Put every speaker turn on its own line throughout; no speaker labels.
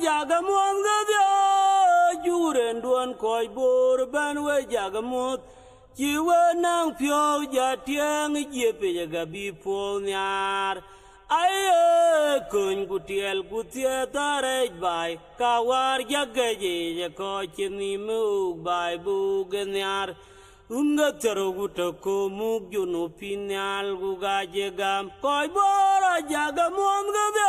jagamot gadio juren duan koi bor ban we jagamot jiwe nang pyo jatiang jepe jagabi pol nyar aye kun gutiel tarej bai kawar jagaje jako chini mug bai bugen nyar unga taroguta ko mug juno pinyal gugaje gam koi bora jagamot gadio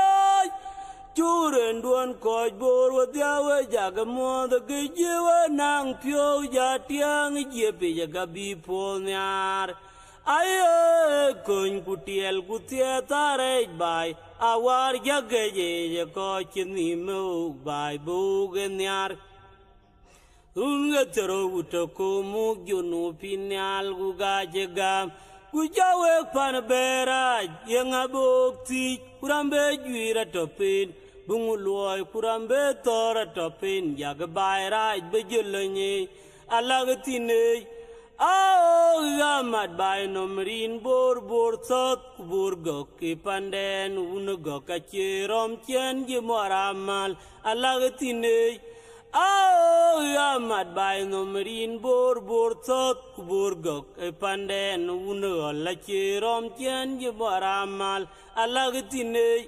juren duan koi bor wadiawe jagamot gejewe nang pyo jatiang jepe jagabi pol nyar aye kun gutiel tarej bai awar jagaje jako chini mug bai bugen nyar unga taroguta ko mug juno pinyal gugaje gam gujawe pan beraj yenga bokti kurambe juira topin bunguloy kurambe tora topin jag bayraj bejulnye alagtine ao gamad bay nomrin bor sot kubur gokki panden un gokachirom chen gimoramal alagtine ao gamad bay nomrin bor sot kubur gokki panden un gokachirom chen gimoramal alagtine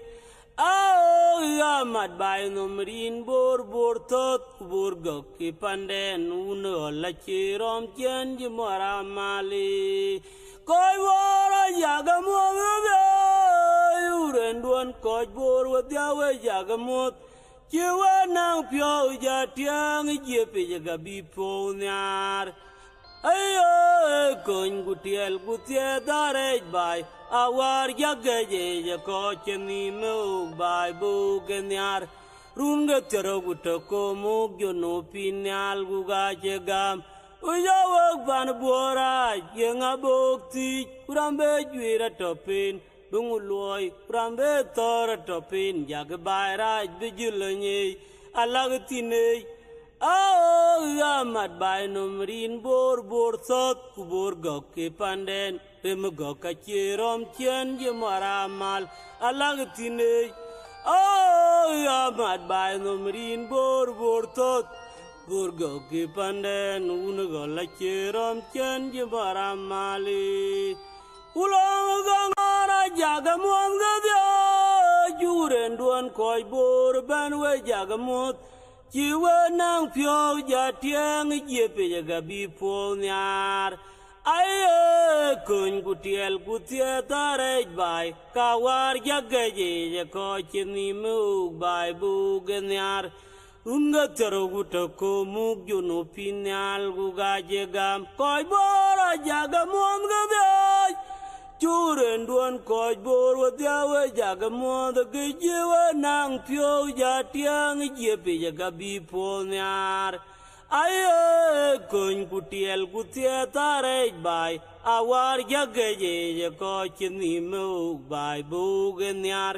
ao gamad bay nomrin bor sot kubur gokki panden un gokachirom chen gimoramali koi wora jagamot uren duan koi bor wadiawe jagamot jiwa nang pyo jatiang jepe jagabi pol nyar ayo kun gutiel tarej bai awar jagaje jako chini mug bai bugen nyar runga taroguta ko mug juno pinyal gugaje gam uyawak ban boraj yenga bokti kurambe juira topin bunguloy kurambe tora topin jag bayraj bijulnye alagtine ao gamad bay nomrin bor sot kubur gokki panden rem gokachirom chen jimoramal alagtine ao gamad bay nomrin bor sot gurgoki panden unugola chirom chen jimoramali ulong gangara jagamot gadio juren duan koi bor banwe jagamot jiwe nang pyo jatiang jepe jagabi pol nyar aye kun gutiel tarej bai kawar jagaje jako chini mug bai bugen nyar unga taroguta ko mug juno pinyal gugaje gam koi bora jagamot gadio juren duan koi bor wadiawe jagamot gejewe nang pyo jatiang jepe jagabi pol nyar aye kun gutiel tarej bai awar jagaje jako chini mug bai bugen nyar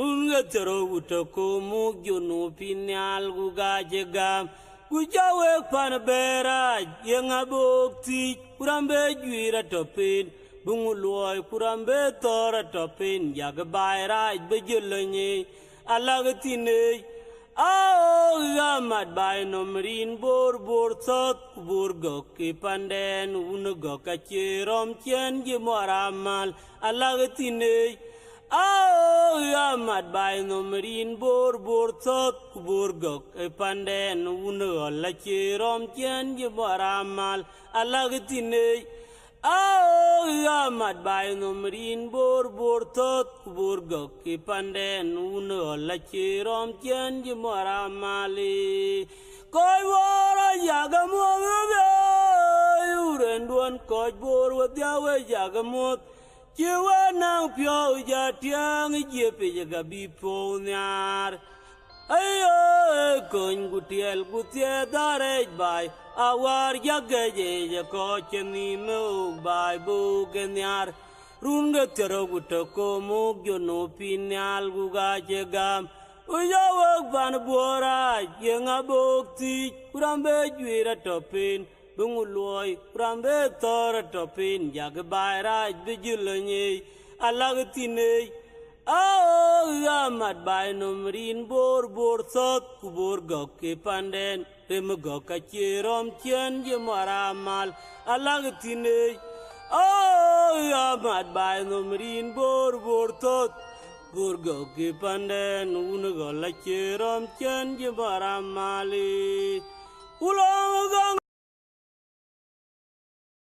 unga taroguta ko mug juno pinyal gugaje gam gujawe pan beraj yenga bokti kurambe juira topin bunguloy kurambe tora topin jag bayraj bejulnye alagtine ao gamad bay nomrin bor sot kubur gokki panden un gokachirom chen gimoramal alagtine ao gamad bay nomrin bor sot kubur gokki panden un gokachirom chen gimoramal alagtine ao gamad bay nomrin bor sot kubur gokki panden un gokachirom chen gimoramali koi wora jagamot uren duan koi bor wadiawe jagamot jiwa nang pyo jatiang jepe jagabi pol nyar ayo kun gutiel tarej bai awar jagaje jako chini mug bai bugen nyar runga taroguta ko mug juno pinyal gugaje gam uyawak ban boraj yenga bokti kurambe juira topin bunguloy kurambe tora topin jag bayraj bijulnye alagtine ya mat bai num rin bor bor sot ku bor gok ke panden rem gok ka chirom chen je maramal alag tine ya mat bai num rin bor bor sot bor gok ke panden un gol la chirom chen je maramali ulong